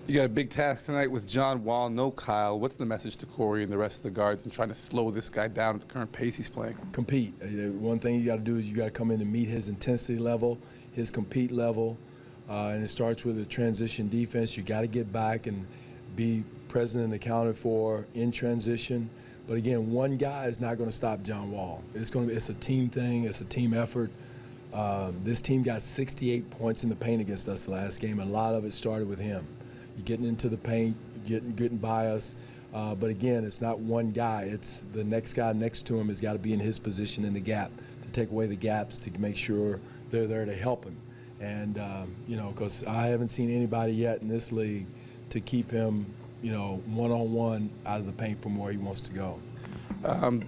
You got a big task tonight with John Wall, no Kyle. What's the message to Corey and the rest of the guards in trying to slow this guy down at the current pace he's playing? Compete. One thing you got to do is you got to come in and meet his intensity level, his compete level, and it starts with a transition defense. You got to get back and be present and accounted for in transition. But again, one guy is not going to stop John Wall. It's a team thing. It's a team effort. This team got 68 points in the paint against us the last game, and a lot of it started with him. You're getting into the paint, getting by us. But again, it's not one guy. It's the next guy next to him has got to be in his position in the gap to take away the gaps to make sure they're there to help him. And, because I haven't seen anybody yet in this league to keep him, one-on-one out of the paint from where he wants to go.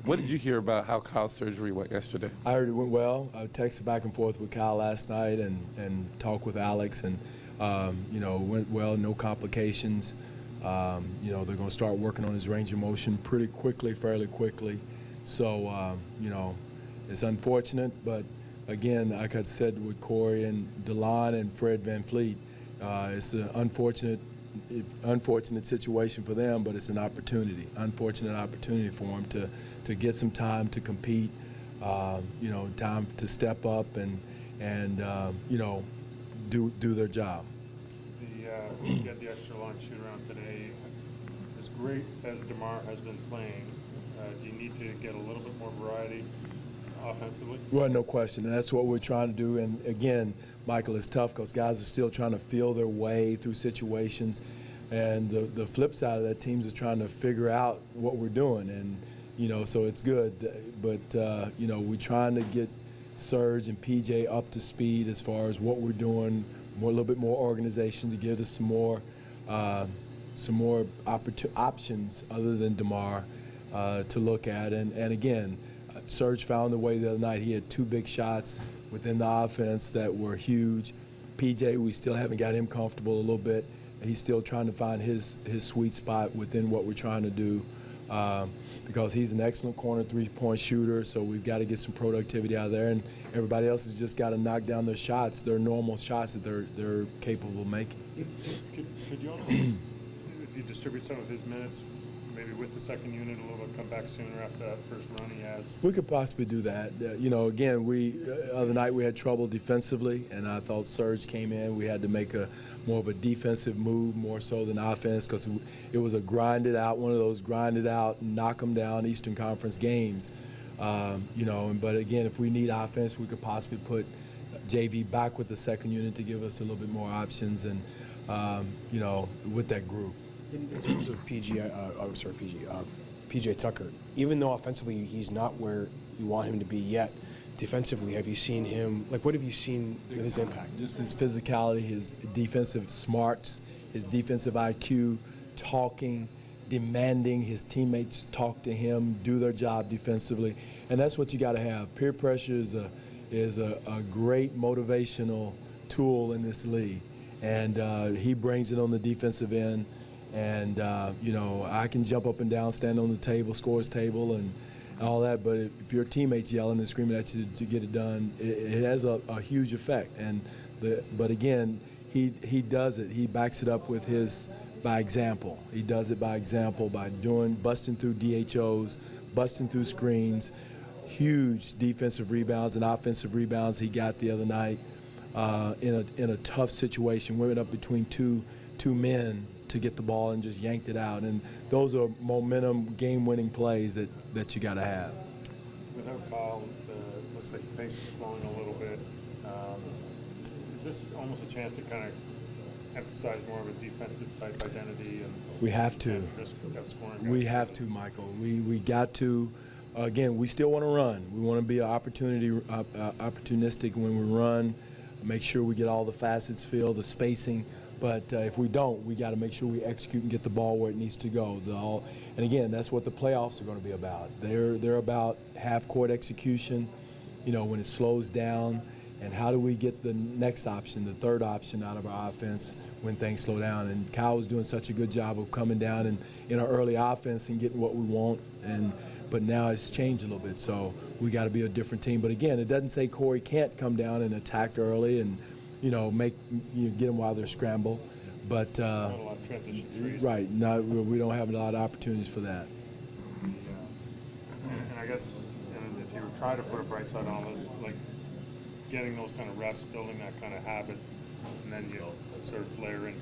What did you hear about how Kyle's surgery went yesterday? I heard it went well. I texted back and forth with Kyle last night and talked with Alex, and went well, no complications. They're going to start working on his range of motion fairly quickly. So, it's unfortunate, but again, like I said with Corey and Dwane and Fred VanVleet, it's an unfortunate situation for them, but it's an unfortunate opportunity for them to get some time to compete, time to step up and do their job. You got the extra long shoot-around today. As great as DeMar has been playing, do you need to get a little bit more variety offensively? Well, no question, and that's what we're trying to do. And again, Michael, it's tough because guys are still trying to feel their way through situations, and the flip side of that, teams are trying to figure out what we're doing, and so it's good. But we're trying to get Serge and PJ up to speed as far as what we're doing, a little bit more organization to give us some more options other than DeMar to look at, and again. Serge found the way the other night. He had 2 big shots within the offense that were huge. PJ, we still haven't got him comfortable a little bit. He's still trying to find his sweet spot within what we're trying to do because he's an excellent corner three-point shooter, so we've got to get some productivity out of there, and everybody else has just got to knock down their shots, their normal shots that they're capable of making. Could you almost, if you distribute some of his minutes, maybe with the second unit a little bit, come back sooner after that first run he has? We could possibly do that. Again, other night we had trouble defensively, and I thought Serge came in. We had to make more of a defensive move more so than offense because it was one of those grinded out, knock them down Eastern Conference games. But again, if we need offense, we could possibly put JV back with the second unit to give us a little bit more options and, with that group. In terms of PJ Tucker, even though offensively he's not where you want him to be yet, defensively, have you seen him, what have you seen in his impact? Just his physicality, his defensive smarts, his defensive IQ, talking, demanding his teammates talk to him, do their job defensively, and that's what you got to have. Peer pressure is a great motivational tool in this league, and he brings it on the defensive end. And, I can jump up and down, stand on the table, scores table, and all that. But if your teammate's yelling and screaming at you to get it done, it has a huge effect. But again, he does it. He backs it up with by example. He does it by example, by busting through DHOs, busting through screens, huge defensive rebounds and offensive rebounds he got the other night in a tough situation. We went up between two men to get the ball and just yanked it out. And those are momentum, game-winning plays that you got to have. Without Kyle, looks like the pace is slowing a little bit. Is this almost a chance to kind of emphasize more of a defensive type identity? We have to. We have to, Michael. We got to. Again, we still want to run. We want to be opportunistic when we run, make sure we get all the facets filled, the spacing. But if we don't, we got to make sure we execute and get the ball where it needs to go. And again, that's what the playoffs are going to be about. They're about half-court execution, when it slows down, and how do we get the next option, the third option out of our offense when things slow down. And Kyle was doing such a good job of coming down in our early offense and getting what we want. But now it's changed a little bit, so we got to be a different team. But again, it doesn't say Corey can't come down and attack early and get them while they're scrambled. But transition threes. Right. No, we don't have a lot of opportunities for that. And I guess, and if you try to put a bright side on this, like getting those kind of reps, building that kind of habit, and then you sort of layer in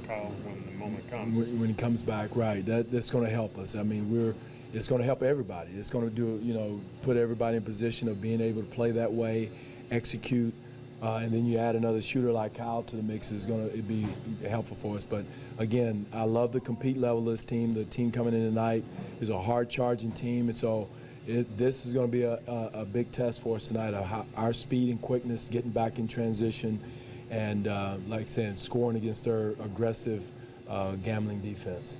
Kyle when the moment comes. When he comes back, right? That's going to help us. I mean, it's going to help everybody. It's going to do, put everybody in position of being able to play that way, execute, and then you add another shooter like Kyle to the mix is going to be helpful for us. But again, I love the compete level of this team. The team coming in tonight is a hard charging team, and so this is going to be a big test for us tonight of our speed and quickness, getting back in transition, and like I said, scoring against their aggressive gambling defense.